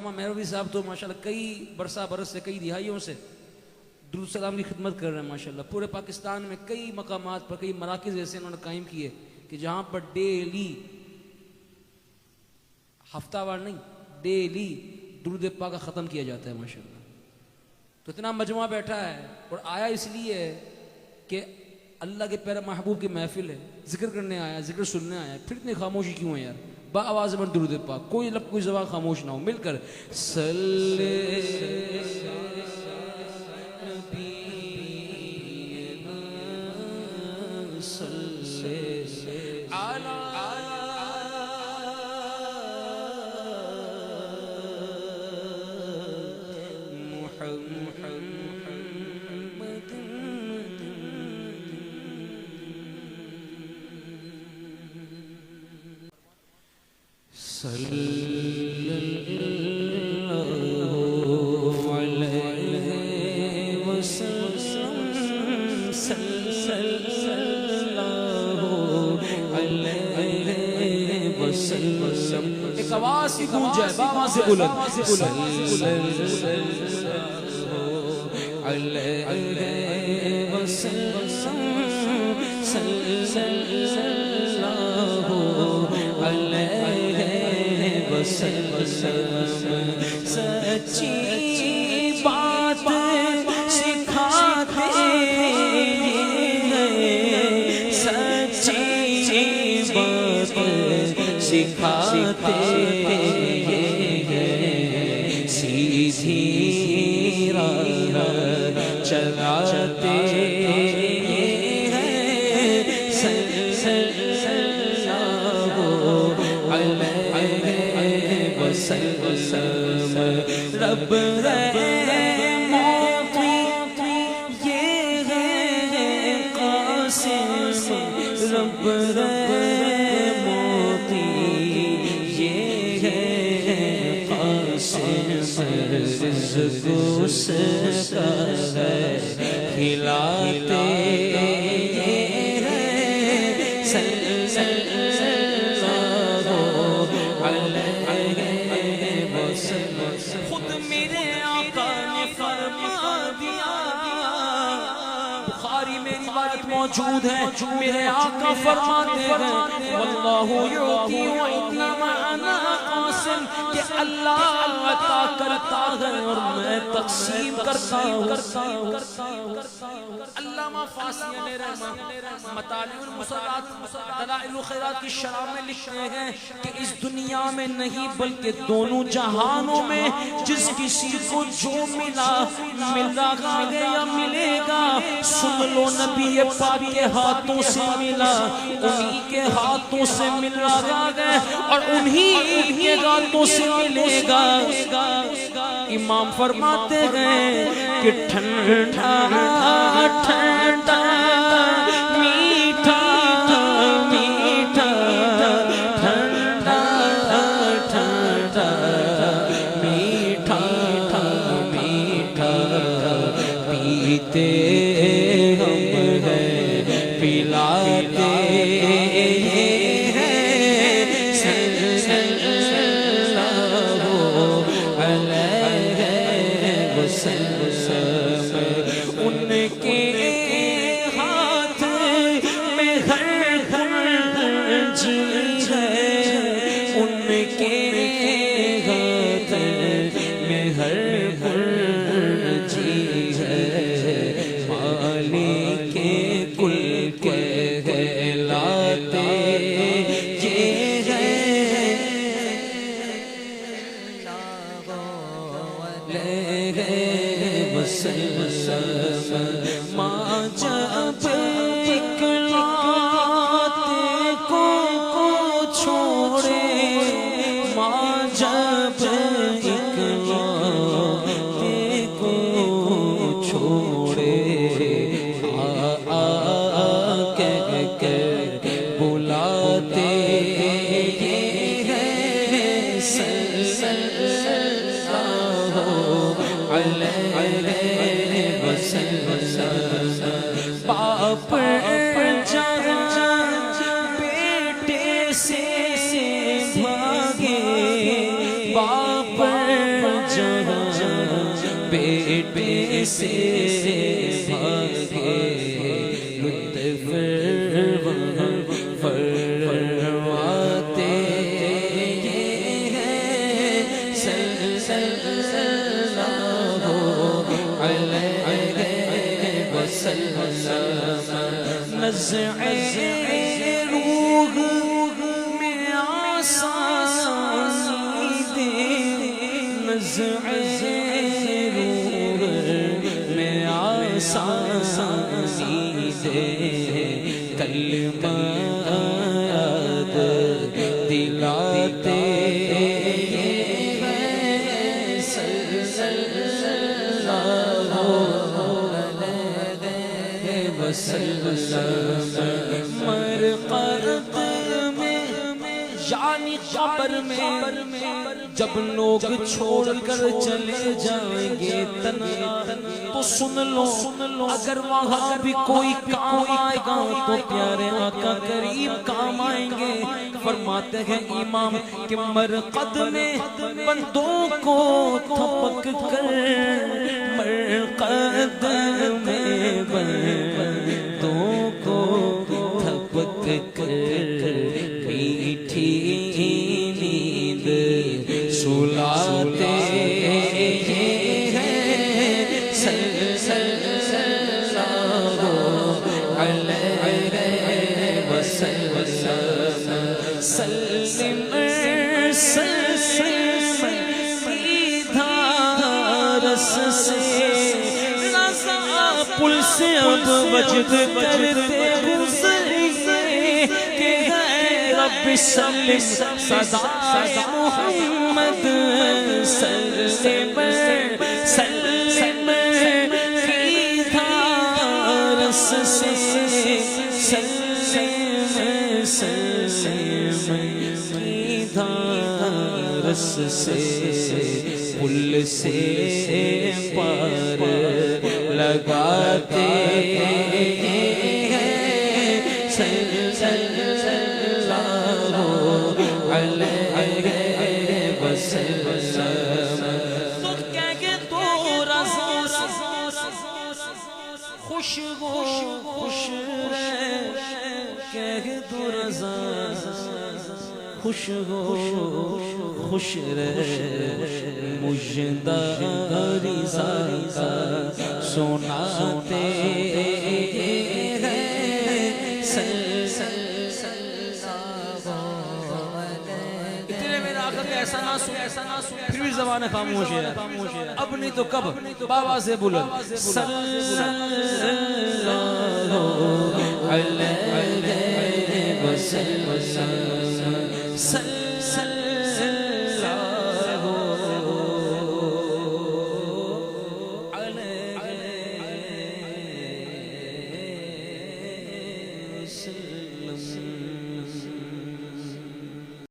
علامہ مہروی صاحب تو ماشاءاللہ کئی برس سے کئی دہائیوں سے درود سلام کی خدمت کر رہے ہیں ماشاءاللہ. پورے پاکستان میں کئی مقامات پر کئی مراکز ایسے انہوں نے قائم کیے کہ جہاں پر ڈیلی، ہفتہ وار نہیں، ڈیلی درود پاک کا ختم کیا جاتا ہے ماشاءاللہ. تو اتنا مجموعہ بیٹھا ہے اور آیا اس لیے کہ اللہ کے پیارے محبوب کی محفل ہے، ذکر کرنے آیا، ذکر سننے آیا. پھر اتنی خاموشی کیوں ہے یار؟ با آواز بند درود پاک، کوئی لب کوئی زبان خاموش نہ ہو، مل کر ایک آواز سی گونج جائے، آواز سے بلند سچی بات سکھاتے ہیں، سچی بات سکھاتے ہیں، سیدھی راہ چلاتے رب ہے موتی یہ ہے قاسم، رب ہے موتی یہ ہے قاسم، رزق اس کا ہے کھلاتے موجود ہے. میرے آقا فرماتے ہیں واللہ یعطی وانما انا قاسم، کہ اللہ عطا کرتا ہے اور میں تقسیم کرتا ہوں. علامہ فاسی علیہ رحمہ مطالع المسرات دلائل الخیرات کی شرح میں لکھتے ہیں کہ اس دنیا میں نہیں بلکہ دونوں جہانوں میں جس کسی کو جو ملا گا یا ملے گا، سن لو نبی پاک کے ہاتھوں سے ملا، انہی کے ہاتھوں سے ملا گا اور انہی کے ہاتھوں سے ملے گا. امام فرماتے ہیں کہ ٹھنڈا ٹھنڈا میٹھا میٹھا، ٹھنڈا ٹھنڈا میٹھا میٹھا، پیتے ان کے ہاتھ میں ہر چیز ہے، ان کے ہاتھ میں ہر چیز ہے، مالک کل کہلاتے یہ ہے ماں جب اکلاتے کو چھوڑے، ماں جب اکلاتے کو چھوڑے، کہہ کر بلاتے ہیں صلی اللہ علیہ وسلم. باپ جہاں بیٹے سے بھاگے، باپ بیٹے سے بھاگے لطف فرماتے ہیں صلی اللہ علیہ وسلم نزع روح میں آسانی دے نزع روح میں آسانی دے کلمہ یاد دلاتے ہیں صلی اللہ علیہ وسلم مرقد میں یعنی قبر میں جب لوگ چھوڑ کر چلے جائیں گے تنہا تو سن لو اگر وہاں بھی کوئی کام آئے گا تو پیارے آقا قریب کام آئیں گے. فرماتے ہیں امام کہ مرقد میں بندوں کو تھپک کر مرقد میں بندوں کو تھپک کر میٹھی نیند سلاتے ہیں صلی اللہ علیہ وسلم سلم دھارس سے رضا پل سے اب وجد کرتے گزرے کہ رب سلم صدائے محمد سلم کی دھارس سے سلم کی دھارس سے پل سے پار لگاتے ہیں صلی اللہ علیہ وسلم. تو کہہ تو رضا خوش ہو خوش رہے کہہ تو رضا خوش ہو خوش رہے مجدہ رضا کا سناتے ایسا نہ سو پھر بھی زبان خاموش ہے اب نہیں تو کب بابا سے بلند صلی اللہ علیہ وسلم